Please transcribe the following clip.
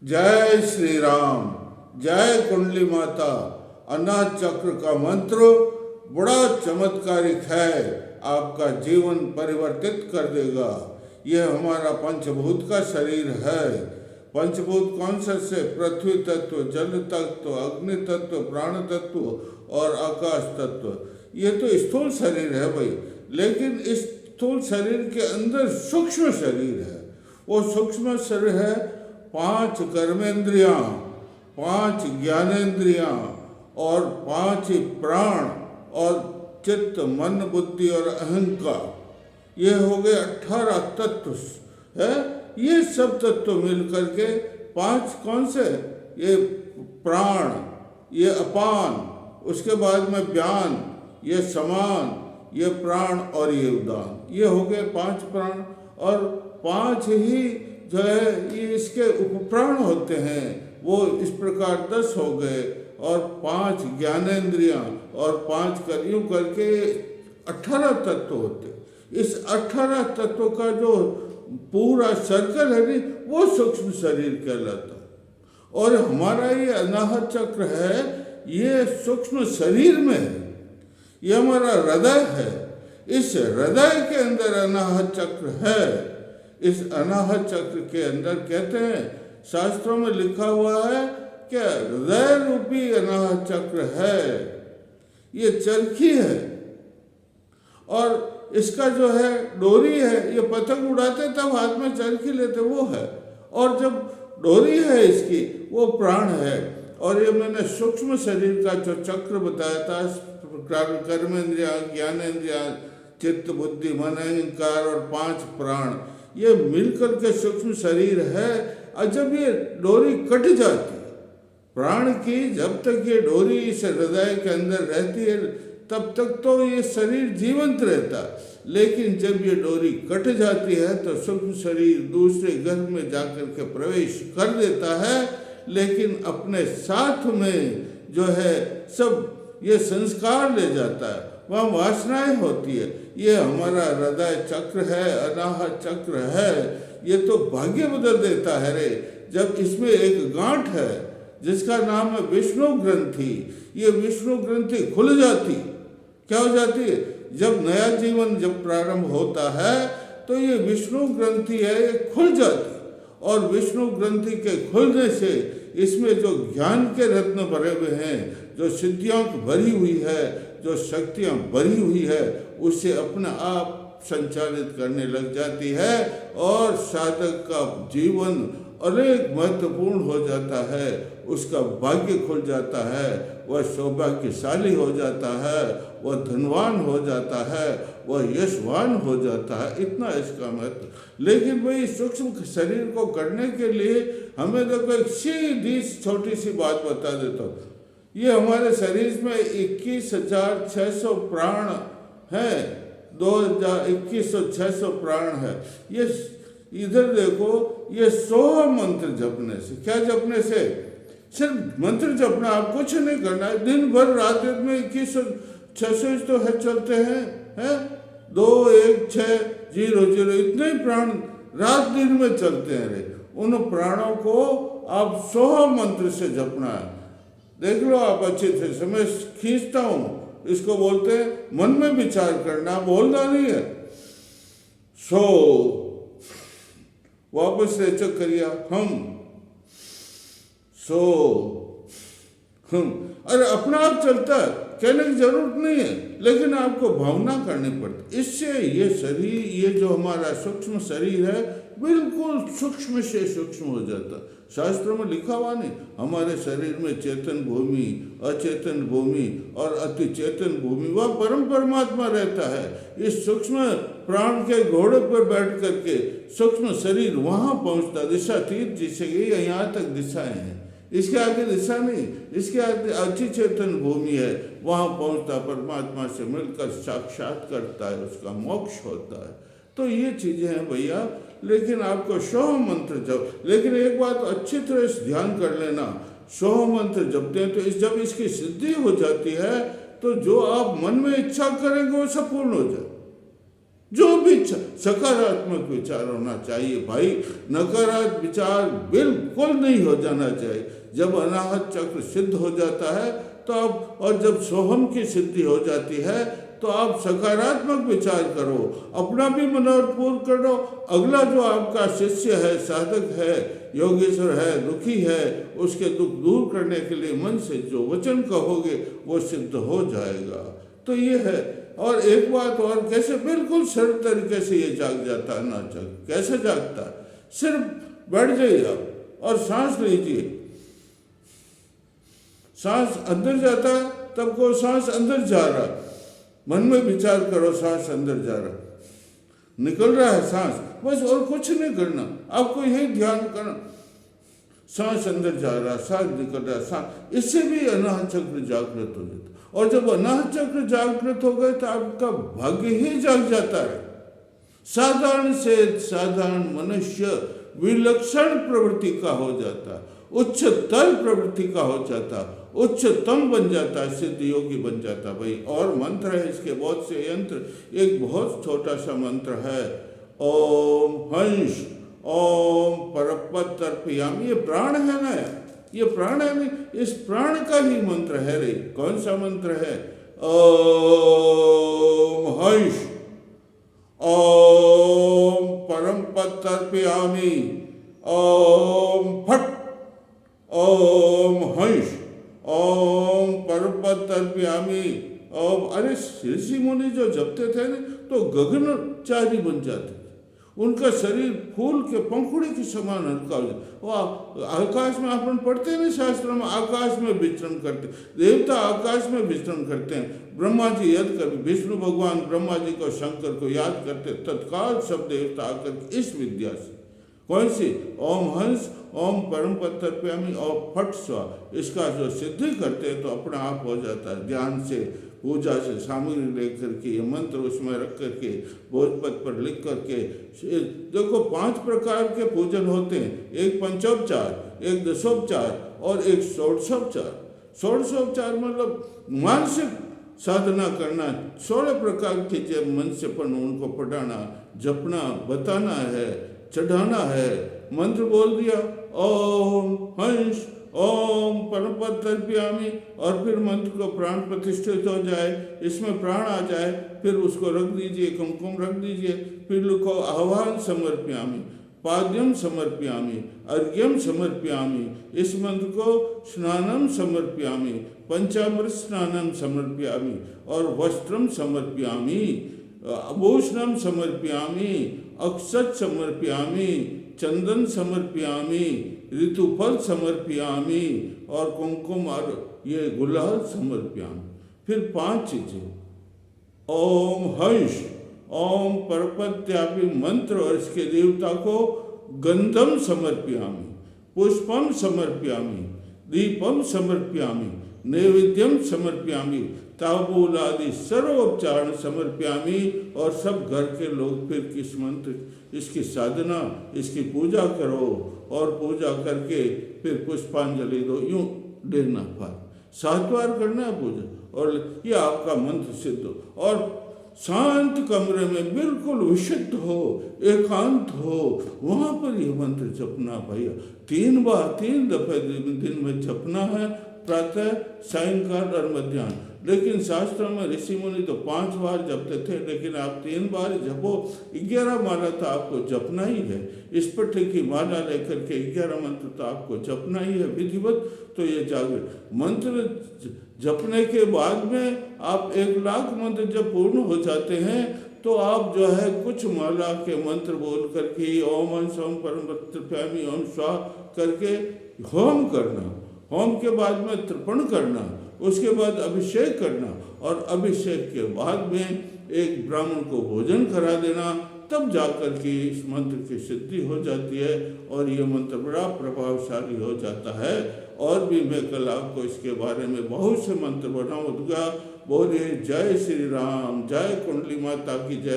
जय श्री राम। जय कुंडली माता। अनाथ चक्र का मंत्र बड़ा चमत्कारिक है, आपका जीवन परिवर्तित कर देगा। यह हमारा पंचभूत का शरीर है। पंचभूत कौन से? पृथ्वी तत्व, जल तत्व, अग्नि तत्व, प्राण तत्व और आकाश तत्व। ये तो स्थूल शरीर है भाई, लेकिन इस स्थूल शरीर के अंदर सूक्ष्म शरीर है। वो सूक्ष्म शरीर है 5 कर्मेंद्रियां, 5 ज्ञानेंद्रियां और 5 प्राण और चित्त, मन, बुद्धि और अहंकार। ये हो गए 18 तत्व है। ये सब तत्व मिलकर के 5 कौन से? ये प्राण, ये अपान, उसके बाद में व्यान, ये समान, ये प्राण और ये उदान। ये हो गए 5 प्राण और 5 ही जो है ये इसके उपप्राण होते हैं। वो इस प्रकार 10 हो गए और 5 ज्ञानेंद्रियां और 5 करियों करके 18 तत्व होते। इस 18 तत्वों का जो पूरा सर्कल है नहीं, वो सूक्ष्म शरीर कहलाता है। और हमारा ये अनाहत चक्र है, ये सूक्ष्म शरीर में है। ये हमारा हृदय है। इस हृदय के अंदर अनाहत चक्र है। इस अनाहत चक्र के अंदर कहते हैं, शास्त्रों में लिखा हुआ है कि हृदय रूपी अनाहत चक्र है। ये चरखी है और इसका जो है डोरी है। ये पतंग उड़ाते तब हाथ में चरखी लेते, वो है। और जब डोरी है इसकी, वो प्राण है। और ये मैंने सूक्ष्म शरीर का जो चक्र बताया था, कर्मेंद्रिया, ज्ञानेंद्रिया, चित्त, बुद्धि, मन, अहंकार और 5 प्राण, ये मिलकर के सूक्ष्म शरीर है। और जब ये डोरी कट जाती है प्राण की, जब तक ये डोरी इस हृदय के अंदर रहती है तब तक तो ये शरीर जीवंत रहता है। लेकिन जब ये डोरी कट जाती है तो सूक्ष्म शरीर दूसरे गर्भ में जाकर के प्रवेश कर देता है, लेकिन अपने साथ में जो है सब ये संस्कार ले जाता है, वहाँ वासनाएं होती है। ये हमारा हृदय चक्र है, अनाहत चक्र है। ये तो भाग्य बदल देता है रे। जब इसमें एक गांठ है जिसका नाम है विष्णु ग्रंथि, ये विष्णु ग्रंथि खुल जाती। क्या हो जाती है? जब नया जीवन जब प्रारंभ होता है तो ये विष्णु ग्रंथि है, ये खुल जाती। और विष्णु ग्रंथि के खुलने से इसमें जो ज्ञान के रत्न भरे हुए हैं, जो सिद्धियां भरी हुई है, जो शक्तियां भरी हुई है, उससे अपने आप संचालित करने लग जाती है और साधक का जीवन अनेक महत्वपूर्ण हो जाता है। उसका भाग्य खुल जाता है, वह सौभाग्यशाली हो जाता है, वह धनवान हो जाता है, वह यशवान हो जाता है। इतना इसका महत्व। लेकिन भाई सूक्ष्म शरीर को करने के लिए हमें देखो एक सीधी छोटी सी बात बता देता हूँ। ये हमारे शरीर में 21,600 प्राण है, 21,600 प्राण है। ये इधर देखो, ये 100 मंत्र जपने से, क्या जपने से? सिर्फ मंत्र जपना, आप कुछ नहीं करना है। दिन भर रात में 21,600 तो है चलते हैं 2 1 6 0 0, इतने ही प्राण रात दिन में चलते हैं रे। उन प्राणों को आप 100 मंत्र से जपना है। देख लो आप अच्छे से, समय खींचता हूँ, इसको बोलते हैं मन में विचार करना, बोलना नहीं है। वापस से चेक करिए, हम अरे अपना आप चलता है, कहने की जरूरत नहीं है, लेकिन आपको भावना करनी पड़ती। इससे ये शरीर, ये जो हमारा सूक्ष्म शरीर है, बिल्कुल सूक्ष्म से सूक्ष्म हो जाता। शास्त्रों में लिखा हुआ नहीं, हमारे शरीर में चेतन भूमि, अचेतन भूमि और अति चेतन भूमि, वह परम परमात्मा रहता है। इस सूक्ष्म प्राण के घोड़े पर बैठ करके सूक्ष्म शरीर वहाँ पहुँचता, दिशा तीर जिसे यहाँ तक दिशाएं हैं, इसके आगे दिशा नहीं, इसके आगे अति चेतन भूमि है, वहाँ पहुँचता, परमात्मा से मिलकर साक्षात करता है, उसका मोक्ष होता है। तो ये चीज़ें हैं भैया। लेकिन आपको 100 मंत्र जप, लेकिन एक बात अच्छी तरह से ध्यान कर लेना, 100 मंत्र जपते हैं तो जब इसकी सिद्धि हो जाती है तो जो आप मन में इच्छा करेंगे वो सब पूर्ण हो जाए। जो भी सकारात्मक विचार होना चाहिए भाई, नकारात्मक विचार बिल्कुल नहीं हो जाना चाहिए। जब अनाहत चक्र सिद्ध हो जाता है तो अब, और जब सोहम की सिद्धि हो जाती है तो आप सकारात्मक विचार करो, अपना भी मनोरथ पूर्ण करो, अगला जो आपका शिष्य है, साधक है, योगेश्वर है, दुखी है, उसके दुख दूर करने के लिए मन से जो वचन कहोगे वो सिद्ध हो जाएगा। तो ये है। और एक बात और, कैसे बिल्कुल सरल तरीके से ये जाग जाता है ना। कैसे जागता है? सिर्फ बैठ जाइए आप और सांस लीजिए, सांस अंदर जाता है तब को सांस अंदर जा रहा, मन में विचार करो सांस अंदर जा रहा, निकल रहा है सांस, बस और कुछ नहीं करना, आपको यही ध्यान करना, सांस अंदर जा रहा, सांस निकल रहा, सांस। इससे भी अनाहत चक्र जागृत हो जाता। और जब अनाहत चक्र जागृत हो गए तो आपका भाग्य ही जाग जाता है। साधारण से साधारण मनुष्य विलक्षण प्रवृत्ति का हो जाता, उच्चतर प्रवृत्ति का हो जाता, उच्चतम बन जाता, सिद्ध योगी बन जाता भाई। और मंत्र है इसके बहुत से यंत्र, एक बहुत छोटा सा मंत्र है, ओम हंस ओम परपत तर्पयामि। ये प्राण है ना, ये प्राण है नहीं, इस प्राण का ही मंत्र है रे। कौन सा मंत्र है? ओम हंस ओम परमपत तर्पयामि, ओम फट ओम हंस ओम परमपत तर्पयामि ओम। अरे ऋषि मुनि जो जपते थे ना तो गगनचारी बन जाते, उनका शरीर फूल के पंखुड़ी के समान हल्का हो जाए। वो आकाश में, अपन पढ़ते हैं शास्त्रों में, आकाश में विचरण करते, देवता आकाश में विचरण करते हैं। ब्रह्मा जी यद कर, विष्णु भगवान ब्रह्मा जी को, शंकर को याद करते, तत्काल सब देवता आकर इस विद्या से, कौन सी? ओम हंस ओम परमपत तर्पयामि और फट स्वा, इसका जो सिद्धि करते हैं तो अपना आप हो जाता है। ध्यान से, पूजा से सामग्री लेकर के, ये मंत्र उसमें रख करके, भोजपत्र पर लिख करके। देखो 5 प्रकार के पूजन होते हैं, एक पंचोपचार, एक दशोपचार और एक षोडशोपचार। षोडशोपचार मतलब मानसिक साधना करना, 16 प्रकार के जब मन से अपन उनको पढ़ाना, जपना, बताना है, चढ़ाना है। मंत्र बोल दिया ओम हंस ओम परमपत तर्पयामि, और फिर मंत्र को प्राण प्रतिष्ठित हो जाए, इसमें प्राण आ जाए, फिर उसको रख दीजिए, कुमकुम रख दीजिए, फिर लिखो आह्वान समर्पयामि, पाद्यम समर्पयामि, अर्घ्यम समर्पयामि। इस मंत्र को स्नानम समर्पयामि, पंचामृत स्नानम समर्पयामि, और वस्त्रम समर्पयामि, आभूषणम समर्पयामि, अक्षत समर्पयामि, चंदन समर्पयामि, ऋतुफल समर्पयामि, और कुमकुम और ये गुलाल समर्पयामि। फिर 5 चीजें, ओम हंस ओम परपत्यापि मंत्र और इसके देवता को गंधम समर्पयामि, पुष्पम समर्पयामि, दीपम समर्पयामि, नैवेद्यम समर्पयामि, तांबूल आदि सर्वोपचारण समर्पयामि। और सब घर के लोग फिर किस मंत्र, इसकी साधना, इसकी पूजा करो, और पूजा करके फिर पुष्पांजलि दो, यूं देना पार 7 बार करना है पूजा, और ये आपका मंत्र सिद्ध हो। और शांत कमरे में बिल्कुल विशुद्ध हो, एकांत हो, वहाँ पर ये मंत्र जपना भैया। 3 बार 3 दफे दिन में जपना है, प्रातः, सायंकाल और मध्याह्न। लेकिन शास्त्रों में ऋषि मुनि तो 5 बार जपते थे, लेकिन आप 3 बार जपो। 11 माला तो आपको जपना ही है, इस पट्टे की माला लेकर के 11 मंत्र तो आपको जपना ही है विधिवत। तो ये जागृत मंत्र जपने के बाद में आप 1 लाख मंत्र जब पूर्ण हो जाते हैं तो आप जो है कुछ माला के मंत्र बोल करके ओम हंस ओम परमपत तर्पयामि ओम स्वाहा करके होम करना, होम के बाद में तर्पण करना, उसके बाद अभिषेक करना, और अभिषेक के बाद में एक ब्राह्मण को भोजन करा देना, तब जाकर के इस मंत्र की सिद्धि हो जाती है और ये मंत्र बड़ा प्रभावशाली हो जाता है। और भी मैं कल आपको इसके बारे में बहुत से मंत्र बताऊंगा। बोलिए जय श्री राम, जय कुंडली माता की जय।